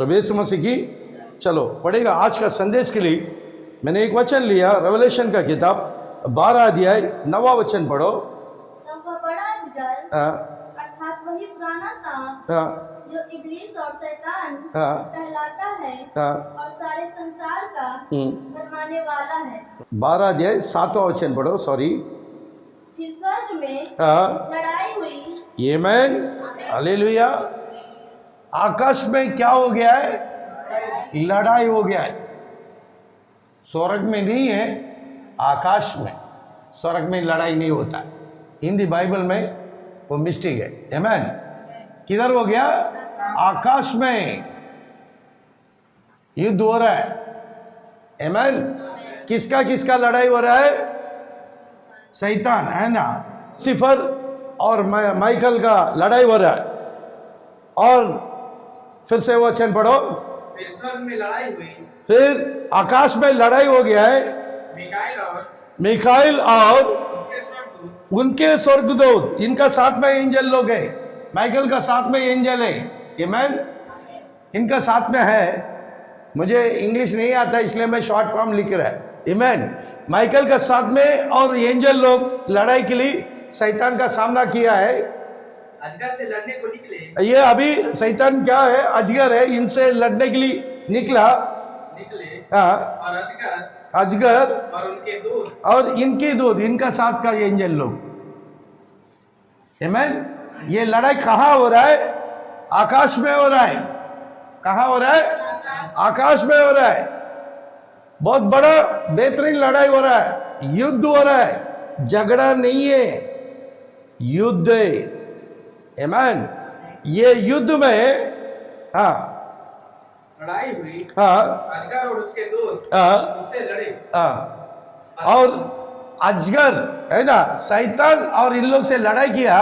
प्रभु यीशु मसीह की। चलो पढ़ेगा आज का संदेश के लिए मैंने एक वचन लिया, रेवलेशन का किताब 12 अध्याय 9वां वचन पढ़ो। तब वह बड़ा अजगर अर्थात वही पुराना सांप जो इब्लीस और शैतान कहलाता है और सारे संसार का भरमाने वाला है। 12 अध्याय 7वां वचन पढ़ो। सॉरी। फिर स्वर्ग में लड़ाई हुई। आमीन, हालेलुया। आकाश में क्या हो गया है? लड़ाई हो गया है। स्वर्ग में नहीं है, आकाश में। स्वर्ग में लड़ाई नहीं होता है। हिंदी बाइबल में वो मिस्टेक है। आमीन। किधर हो गया? आकाश में युद्ध हो रहा है। आमीन। किसका किसका लड़ाई हो रहा है? शैतान है ना, सिफर और माइकल का लड़ाई हो रहा है। और फिर से वचन पढ़ो। फिर स्वर्ग में लड़ाई हुई। फिर आकाश में लड़ाई हो गया है। मिकाइल और उनके स्वर्गदूत, इनका साथ में एंजल लोग है। माइकल का साथ में एंजल है। आमीन। इनका साथ में है। मुझे इंग्लिश नहीं आता इसलिए मैं शॉर्ट फॉर्म लिख रहा है। आमीन। माइकल का साथ में और एंजल लोग लड़ाई के लिए शैतान का सामना किया है। अजगर से लड़ने को निकले। ये अभी शैतान क्या है? अजगर है। इनसे लड़ने के लिए निकले। और अजगर और उनके दूत और इनके दूत, इनका साथ का एंजल लोग। आमीन। ये लड़ाई कहाँ हो रहा है? आकाश में हो रहा है। कहाँ हो रहा है? आकाश में हो रहा है। बहुत बड़ा बेहतरीन लड़ाई हो रहा है। युद्ध हो रहा है। झगड़ा नहीं है, युद्ध है। आमीन। ये युद्ध में लड़ाई हुई। अजगर और उसके दूत उससे लड़े। और अजगर है ना, शैतान और इन लोग से लड़ाई किया,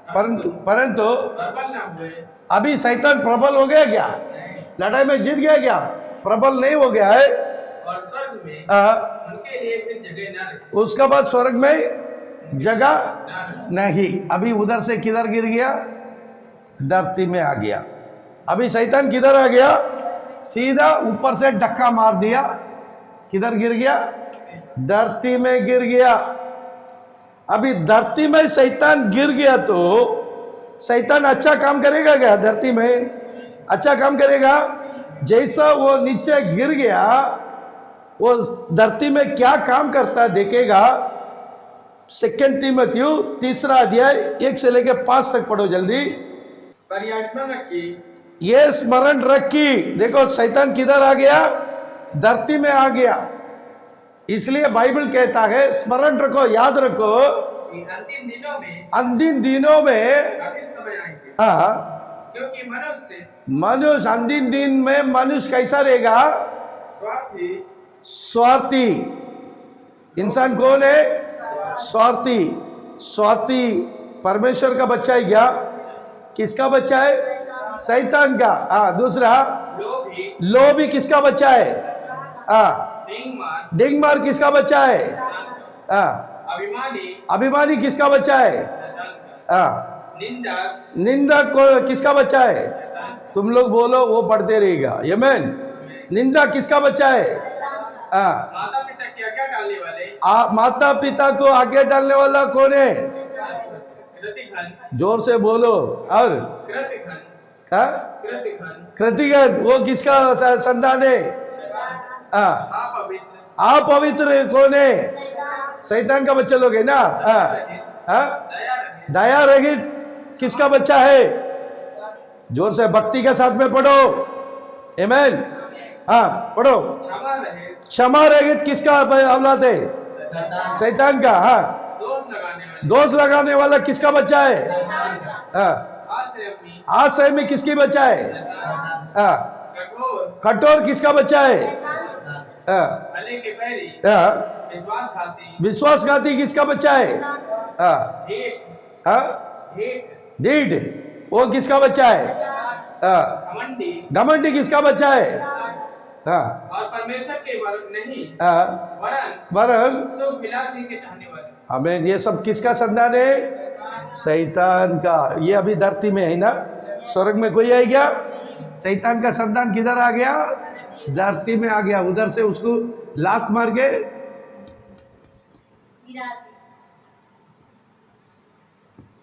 परंतु प्रबल ना हुए। अभी शैतान प्रबल हो गया क्या? लड़ाई में जीत गया क्या? प्रबल नहीं हो गया है। और स्वर्ग में उनके लिए फिर जगह न रही। उसके बाद स्वर्ग में जगह नहीं। अभी उधर से किधर गिर गया? धरती में आ गया। अभी शैतान किधर आ गया? सीधा ऊपर से धक्का मार दिया। किधर गिर गया? धरती में गिर गया। अभी धरती में शैतान गिर गया तो शैतान अच्छा काम करेगा क्या? धरती में अच्छा काम करेगा? जैसा वो नीचे गिर गया, वो धरती में क्या काम करता है देखेगा। 2 तीमुथियुस 3 अध्याय 1 से लेकर 5 तक पढ़ो जल्दी। पर यह स्मरण रखी। ये स्मरण रखी। देखो शैतान किधर आ गया? धरती में आ गया। इसलिए बाइबल कहता है स्मरण रखो, याद रखो, अंतिम दिनों में कठिन समय आएंगे। क्योंकि मनुष्य अंतिम दिन में मनुष्य कैसा रहेगा? स्वार्थी। इंसान कौन है? स्वार्थी। स्वार्थी परमेश्वर का बच्चा है क्या? किसका बच्चा है? शैतान का। दूसरा लोभी किसका बच्चा है? डिंगमार किसका बच्चा है? अभिमानी किसका बच्चा है? निंदक किसका बच्चा है? तुम लोग बोलो, वो पढ़ते रहेगा। आमीन। निंदा किसका बच्चा है? माता पिता की आज्ञा डालने वाले। माता पिता को आज्ञा डालने वाला कौन है? जोर से बोलो। और कृतिघन वो किसका संतान है? अपवित्र कौन है? शैतान का बच्चा लोग है ना। दया रहित किसका बच्चा है? जोर से भक्ति के साथ में पढ़ो। आमीन। पढ़ो। क्षमा रहित किसका औलाद है? शैतान का। दोष लगाने वाला किसका बच्चा है? आसहमी किसकी बच्चा है? कठोर किसका बच्चा है? विश्वासघाती किसका बच्चा है? ढीठ वो किसका बच्चा है? घमंडी किसका बच्चा है? और परमेश्वर के नहीं वरन सुख विलासी के चाहने वाले। आमीन। ये सब किसका संतान है? शैतान का। ये अभी धरती में है ना। स्वर्ग में कोई है क्या? शैतान का संतान किधर आ गया? धरती में आ गया। उधर से उसको लात मार के गिरा दी।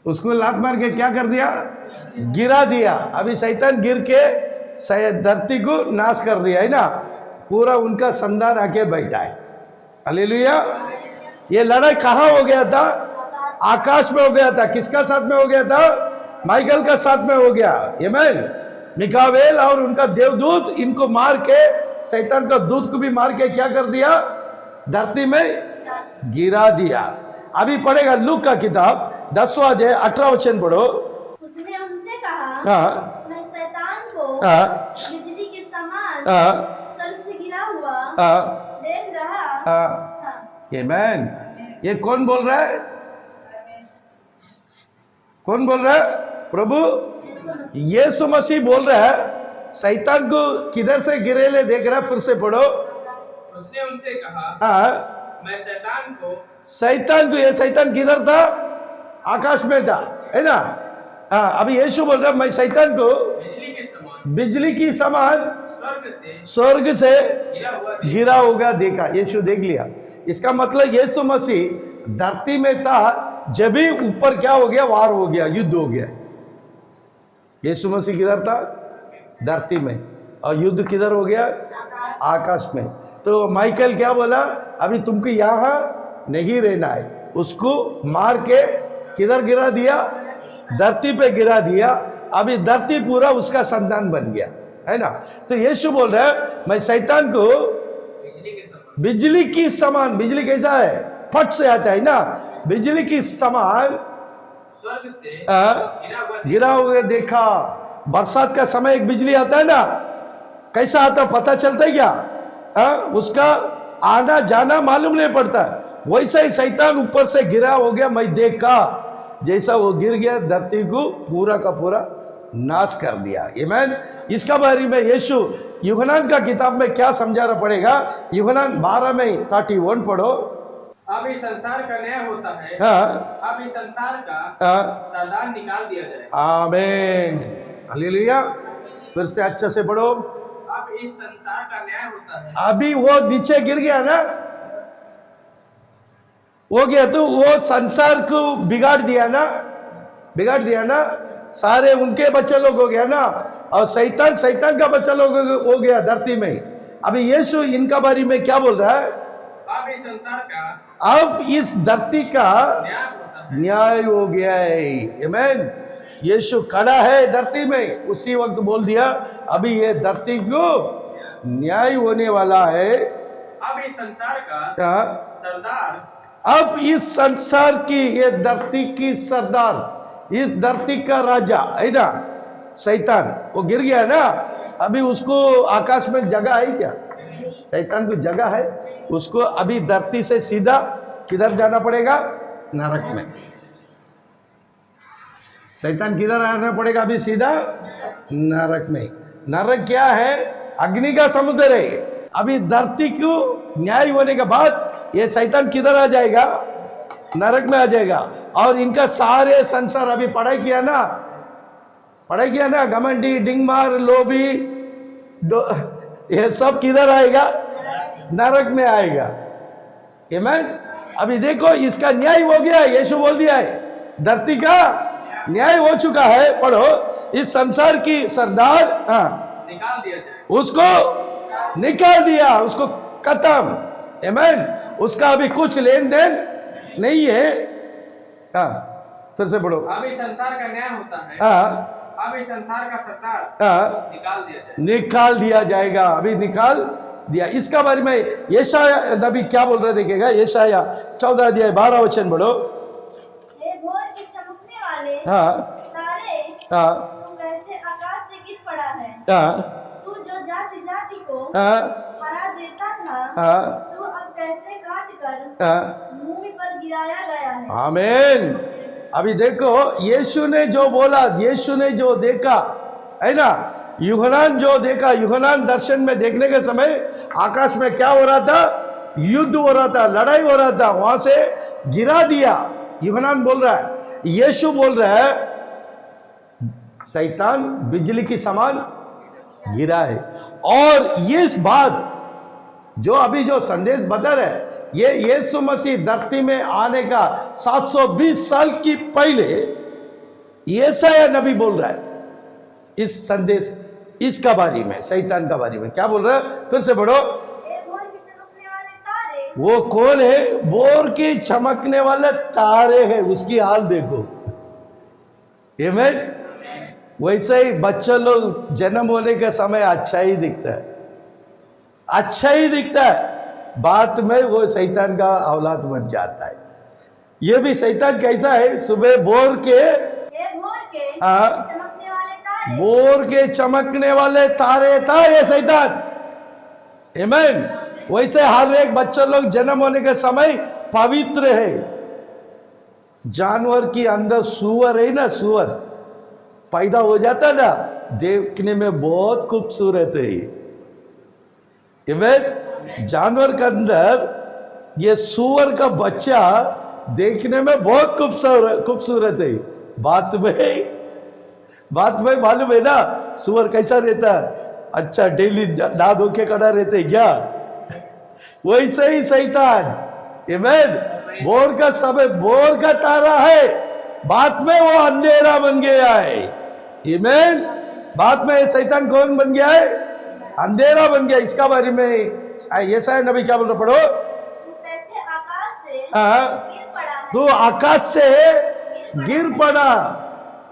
उसको लात मार के क्या कर दिया? गिरा दिया। अभी शैतान गिर के धरती को नाश कर दिया है ना। पूरा उनका संतान आके बैठा है। हालेलुया। ये लड़ाई कहाँ हो गया था? आकाश में हो गया था। किसका साथ में हो गया था? माइकल का साथ में हो गया। आमीन। मिकावेल और उनका देवदूत इनको मार के, शैतान का दूत को भी मार के क्या कर दिया? धरती में गिरा दिया। अभी पढ़ेगा लूक का किताब 10वां अध्याय 18 वचन पढ़ो। उसने उनसे कहा, हाँ मैं शैतान को हाँ बिजली के समान हाँ स्वर्ग से गिरा हुआ हाँ देख रहा हाँ। था। आमीन। ये कौन बोल रहा है? कौन बोल रहा है? प्रभु यीशु मसीह बोल रहा है। शैतान को किधर से गिरेले देख रहा है? फिर से पढ़ो। उसने उनसे कहा, हाँ मैं शैतान को ये शैतान किधर था? आकाश में था, है ना। हाँ अभी यीशु बोल रहा है मैं शैतान को बिजली की समान स्वर्ग से गिरा होगा देखा। यीशु देख लिया। इसका मतलब यीशु मसीह धरती में था जब भी ऊपर क्या हो गया? वार हो गया, युद्ध हो गया। यीशु मसीह किधर था? धरती में। और युद्ध किधर हो गया? आकाश में। तो माइकल क्या बोला? अभी तुमको यहाँ नहीं रहना है। उसको मार के किधर गिरा दिया? धरती पे गिरा दिया। अभी धरती पूरा उसका संतान बन गया, है ना। तो यीशु बोल रहा है मैं शैतान को बिजली की समान, बिजली कैसा है? फट से आता है ना। बिजली की समान स्वर्ग से गिरा हुआ देखा। बरसात का समय एक बिजली आता है ना, कैसा आता पता चलता है क्या? उसका आना जाना मालूम नहीं पड़ता। वैसा ही शैतान ऊपर से गिरा हो गया। मैं देखा जैसा वो गिर गया, धरती को पूरा का पूरा नाश कर दिया। आमीन। इसका बारे में यीशु यूहन्ना का किताब में क्या समझाना पड़ेगा? यूहन्ना 12 में 31 पढ़ो। अब इस संसार का न्याय होता है। हाँ अब इस संसार का सरदार निकाल दिया जाए। आमीन। हालेलुया। फिर से अच्छे से पढ़ो। अब इस संसार का न्याय होता है। अभी वो नीचे गिर गया ना, हो गया तो वो संसार को बिगाड़ दिया ना। सारे उनके बच्चे लोग हो गया ना। और शैतान का बच्चा लोग हो गया धरती में। अभी यीशु इनका बारे में क्या बोल रहा है? अब इस संसार का, अब इस धरती का न्याय हो गया है। आमीन। यीशु खड़ा है धरती में। उसी वक्त बोल दिया अभी ये धरती को न्याय होने वाला है। अब इस संसार का सरदार, अब इस संसार की, ये धरती की सरदार, इस धरती का राजा है ना शैतान, वो गिर गया ना। अभी उसको आकाश में जगह है क्या? शैतान को जगह है। उसको अभी धरती से सीधा किधर जाना पड़ेगा? नरक में। शैतान किधर आना पड़ेगा? अभी सीधा नरक में। नरक क्या है? अग्नि का समुद्र है। अभी धरती को न्याय होने के बाद ये शैतान किधर आ जाएगा? नरक में आ जाएगा। और इनका सारे संसार अभी पढ़ाई किया ना, घमंडी, डिंगमार, लोभी, ये सब किधर आएगा? नरक में आएगा। आमीन। अभी देखो इसका न्याय हो गया। यीशु बोल दिया है धरती का न्याय हो चुका है। पढ़ो। इस संसार की सरदार निकाल दिया जाए। उसको निकाल दिया, उसको खत्म। आमीन। उसका अभी कुछ लेन देन नहीं है। फिर से पढ़ो। अब इस संसार का न्याय होता है। अब इस संसार का सरदार निकाल दिया जाएगा। अभी निकाल दिया। इसका बारे में यशाया नबी क्या बोल रहे देखिएगा। यशाया 14 अध्याय 12 वचन पढ़ो। हे भोर के चमकने वाले तारे, तू कैसे आकाश से गिर पड़ा है। तू जो जाति जाति को हरा देता था, तू अब कैसे काट कर भूमि पर गिराया गया है। आमीन। अभी देखो यीशु ने जो बोला, यीशु ने जो देखा है ना, यूहन्ना जो देखा, यूहन्ना दर्शन में देखने के समय आकाश में क्या हो रहा था? युद्ध हो रहा था, लड़ाई हो रहा था। वहां से गिरा दिया। यूहन्ना बोल रहा है, यीशु बोल रहा है शैतान बिजली की समान गिरा है। और ये इस बात जो अभी जो संदेश बदल है, ये यीशु मसीह धरती में आने का 720 साल की पहले यशायाह नबी बोल रहा है इस संदेश, इसका बारे में, शैतान का बारे में क्या बोल रहा है? फिर से पढ़ो। भोर के चमकने वाले तारे, वो कौन है? भोर के चमकने वाले तारे हैं, उसकी हाल देखो। आमीन। वैसे ही बच्चे लोग जन्म होने के समय अच्छा ही दिखता है, अच्छा ही दिखता है, बात में वो शैतान का औलाद बन जाता है। ये भी शैतान कैसा है? सुबह भोर के चमकने वाले तारे, भोर के चमकने वाले तारे था ये शैतान। आमीन। वैसे हर एक बच्चा लोग जन्म होने के समय पवित्र है। जानवर की अंदर सुअर है ना, सुअर पैदा हो जाता ना, देखने में बहुत खूबसूरत है। आमीन। जानवर के अंदर ये सुअर का बच्चा देखने में बहुत खूबसूरत है। बात में मालूम है ना सुअर कैसा रहता है? अच्छा, डेली नहा धो के खड़ा रहते है क्या? वैसे ही शैतान। आमीन। भोर का समय, भोर का तारा है, बाद में वो अंधेरा बन गया है। आमीन। बाद में शैतान कौन बन गया है? अंधेरा बन गया। इसका बारे में यशायाह नबी क्या बोल रहा? पढ़ो। तो आकाश से गिर पड़ा,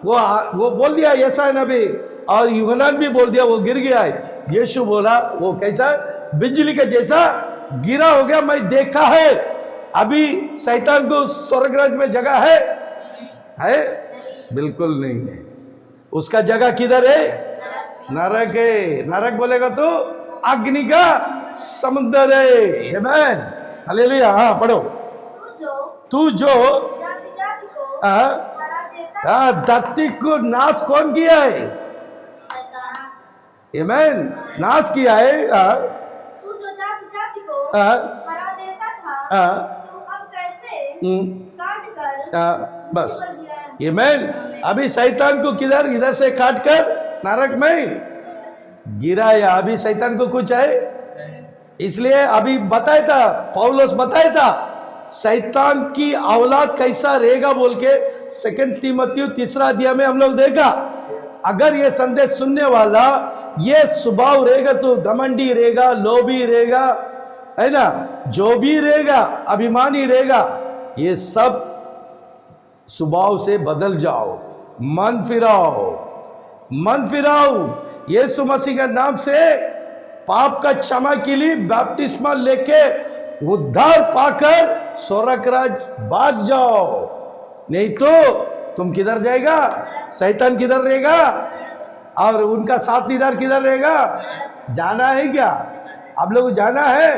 वो बोल दिया यशायाह नबी, और यूहन्ना भी बोल दिया वो गिर गया है। यीशु बोला वो कैसा? बिजली के जैसा गिरा हो गया, मैं देखा है। अभी शैतान को स्वर्गराज में जगह है? बिल्कुल नहीं है। उसका जगह किधर है? नरक है। नरक बोलेगा तो अग्नि का समुद्र है। आमीन। हालेलुया। हाँ पढ़ो। तू जो जाति जाति को हरा देता, धरती को नाश कौन किया है? आमीन। नाश किया है। तू जो जाति जाति को हरा देता था, तू अब कैसे काट कर बस। ऊपर गिराया। आमीन। अभी शैतान को किधर? इधर से काट कर नरक में गिराया। अभी शैतान को कुछ है? इसलिए अभी बताया था, पौलुस बताया था शैतान की औलाद कैसा रहेगा बोल के। 2 तीमुथियुस 3 अध्याय में हम लोग देखा, अगर ये संदेश सुनने वाला ये स्वभाव रहेगा तो घमंडी रहेगा, लोभी रहेगा, है ना, जो भी रहेगा, अभिमानी रहेगा, ये सब स्वभाव से बदल जाओ, मन फिराओ। यीशु मसीह के नाम से पाप का क्षमा के लिए बपतिस्मा लेके उद्धार पाकर स्वर्ग राज भाग जाओ, नहीं तो तुम किधर जाएगा? शैतान किधर रहेगा? और उनका साथीदार किधर रहेगा? जाना है क्या? आप लोग जाना है?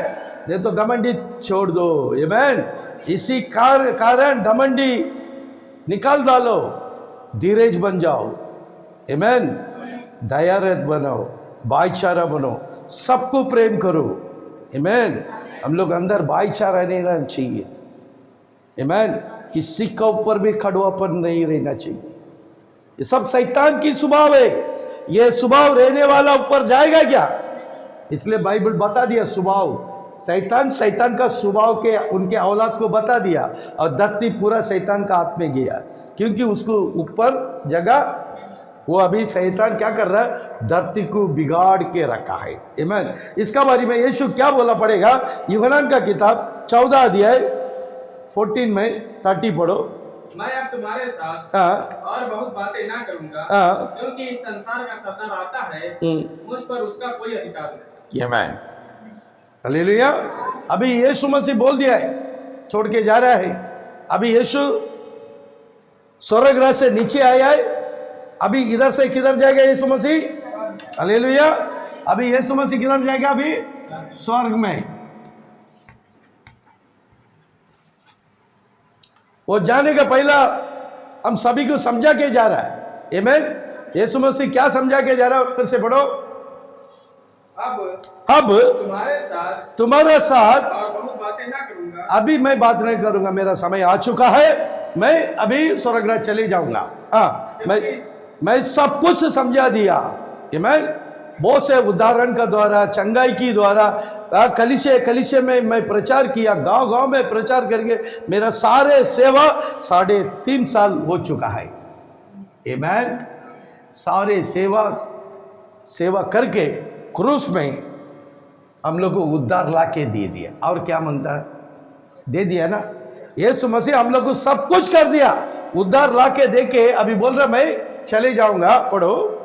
नहीं तो घमंडी छोड़ दो। आमीन। इसी कारण घमंडी निकाल डालो, धीरज बन जाओ। आमीन। दयारत बनो, भाईचारा बनो, सबको प्रेम करो। आमीन। हम लोग अंदर भाईचारा नहीं रहना चाहिए। आमीन। किसी का ऊपर भी कड़वापन नहीं रहना चाहिए। ये सब शैतान की स्वभाव है। ये स्वभाव रहने वाला ऊपर जाएगा क्या? इसलिए बाइबल बता दिया स्वभाव, शैतान का स्वभाव के उनके औलाद को बता दिया, और धरती पूरा शैतान का हाथ में गया, क्योंकि उसको ऊपर जगह, वो अभी शैतान क्या कर रहा है? धरती को बिगाड़ के रखा है। आमीन। इसका बारे में यीशु क्या बोला पड़ेगा? यूहन्ना का किताब 14 अध्याय 14 में 30 पढ़ो। मैं अब तुम्हारे साथ और बहुत बातें ना करूंगा, क्योंकि इस संसार का सरदार आता है, मुझ पर उसका कोई अधिकार नहीं। आमीन। हालेलुया। अभी यीशु मसीह बोल दिया है, छोड़ के जा रहा है। अभी यीशु स्वर्गराज से नीचे आया है, अभी इधर से किधर जाएगा यीशु मसीह? हालेलुया। अभी यीशु मसीह किधर जाएगा? अभी स्वर्ग में। वो जाने का पहला हम सभी को समझा के जा रहा है। आमीन। यीशु मसीह क्या समझा के जा रहा है? फिर से पढ़ो। अब तुम्हारे साथ और बहुत बातें ना करूंगा। अभी मैं बात नहीं करूंगा, मेरा समय आ चुका है, मैं अभी स्वर्गराज चले जाऊंगा। हाँ, मैं सब कुछ समझा दिया। आमीन। बहुत से उदाहरण का द्वारा, चंगाई की द्वारा, कलिशे में मैं प्रचार किया, गांव में प्रचार करके मेरा सारे सेवा 3.5 साल हो चुका है। आमीन। सारे सेवा करके क्रूस में हम लोग को उद्धार लाके दे दिया। और क्या मांगता है? दे दिया ना। यीशु मसीह हम लोग को सब कुछ कर दिया, उद्धार लाके दे के अभी बोल रहा मैं चले जाऊंगा। पढ़ो।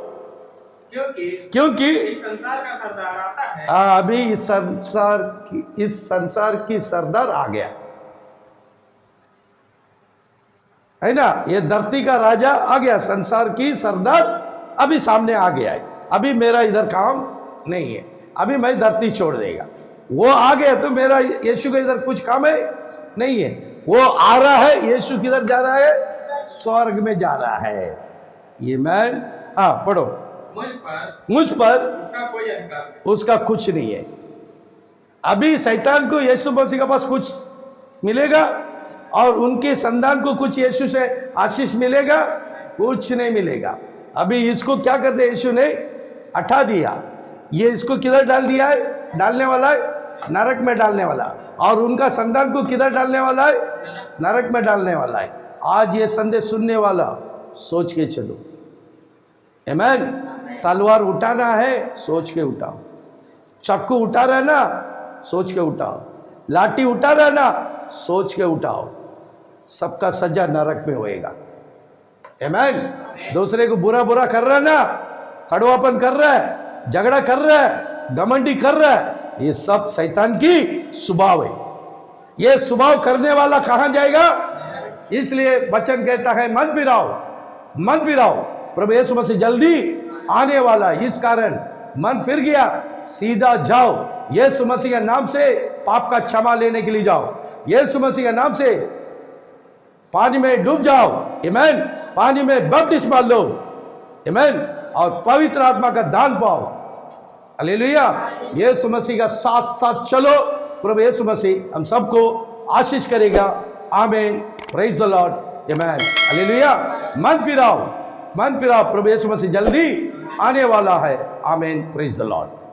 क्योंकि इस संसार का सरदार आता है। अभी इस संसार की सरदार आ गया है ना। ये धरती का राजा आ गया, संसार की सरदार अभी सामने आ गया है। अभी मेरा इधर काम नहीं है, अभी मैं धरती छोड़ देगा। वो आ गया तो मेरा यीशु का इधर कुछ काम है नहीं है। वो आ रहा है, यीशु किधर जा रहा है? स्वर्ग में जा रहा है। ये मैं पढ़ो। मुझ पर उसका कोई अधिकार नहीं, उसका कुछ नहीं है। अभी शैतान को यीशु मसीह के पास कुछ मिलेगा और उनके संतान को कुछ यीशु से आशीष मिलेगा? कुछ नहीं मिलेगा। अभी इसको क्या करते? यीशु ने हटा दिया। ये इसको किधर डाल दिया है? डालने वाला है नरक में डालने वाला। और उनका संतान को किधर डालने वाला है? नरक में डालने वाला है। आज ये संदेश सुनने वाला सोच के चलो। आमीन। तलवार उठाना है, सोच के उठाओ। चाकू उठा रहा है ना, सोच के उठाओ। लाठी उठा रहा है ना, सोच के उठाओ। सबका सजा नरक में होएगा। आमीन। दूसरे को बुरा कर रहा है ना, कड़वापन कर रहा है, झगड़ा कर रहा है, घमंडी कर रहा है, ये सब शैतान की स्वभाव है। ये स्वभाव करने वाला कहां जाएगा? इसलिए वचन कहता है मन फिराओ, प्रभु यीशु मसीह जल्दी आने वाला। इस कारण मन फिर गया, सीधा जाओ यीशु मसीह के नाम से पाप का क्षमा लेने के लिए जाओ। यीशु मसीह के नाम से पानी में डूब जाओ। आमीन। पानी में बपतिस्मा लो। आमीन। और पवित्र आत्मा का दान पाओ। हालेलुया। यीशु मसीह का साथ चलो। प्रभु यीशु मसीह हम सबको आशीष करेगा। आमीन। Praise the Lord. आमीन। हालेलुया। मन फिराओ। प्रभु यीशु मसीह जल्दी आने वाला है। आमीन। Praise the Lord.